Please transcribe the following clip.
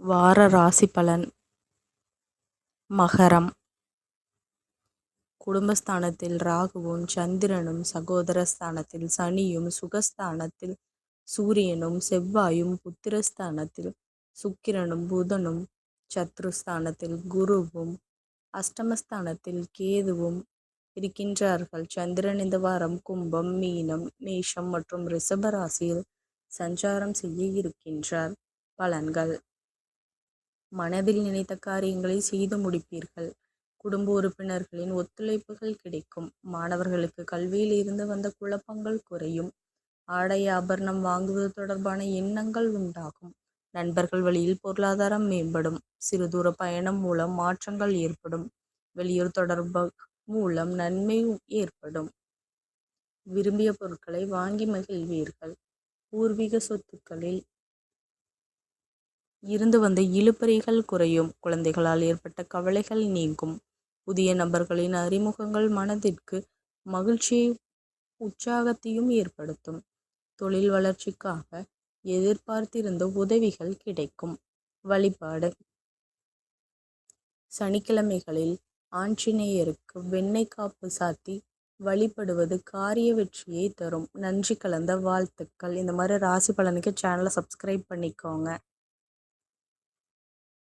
வார ராசி பலன். மகரம். குடும்பஸ்தானத்தில் ராகுவும் சந்திரனும், சகோதரஸ்தானத்தில் சனியும், சுகஸ்தானத்தில் சூரியனும், செவ்வாயும், புத்திரஸ்தானத்தில் சுக்கிரனும், புதனும், சத்ருஸ்தானத்தில் குருவும், அஷ்டமஸ்தானத்தில் கேதுவும் இருக்கின்றார்கள். சந்திரன் இந்த வாரம் கும்பம், மீனம், மேஷம் மற்றும் ரிஷப ராசியில் சஞ்சாரம் செய்ய இருக்கின்றார். பலன்கள். மனதில் நினைத்த காரியங்களை செய்து முடிப்பீர்கள். குடும்ப உறுப்பினர்களின் ஒத்துழைப்புகள் கிடைக்கும். மாணவர்களுக்கு கல்வியில் இருந்து வந்த குழப்பங்கள் குறையும். ஆடை ஆபரணம் வாங்குவது தொடர்பான எண்ணங்கள் உண்டாகும். நண்பர்கள் வழியில் பொருளாதாரம் மேம்படும். சிறு தூர பயணம் மூலம் மாற்றங்கள் ஏற்படும். வெளியூர் தொடர்பு மூலம் நன்மை ஏற்படும். விரும்பிய பொருட்களை வாங்கி மகிழ்வீர்கள். பூர்வீக சொத்துக்களில் இருந்து வந்த இழுபறிகள் குறையும். குழந்தைகளால் ஏற்பட்ட கவலைகள் நீங்கும். புதிய நபர்களின் அறிமுகங்கள் மனதிற்கு மகிழ்ச்சியை உற்சாகத்தையும் ஏற்படுத்தும். தொழில் வளர்ச்சிக்காக எதிர்பார்த்திருந்த உதவிகள் கிடைக்கும். வழிபாடு. சனிக்கிழமைகளில் ஆஞ்சநேயருக்கு வெண்ணெய் காப்பு சாத்தி வழிபடுவது காரிய வெற்றியை தரும். நன்றி கலந்த வாழ்த்துக்கள். இந்த மாதிரி ராசி பலனுக்கு சேனலை சப்ஸ்கிரைப் பண்ணிக்கோங்க.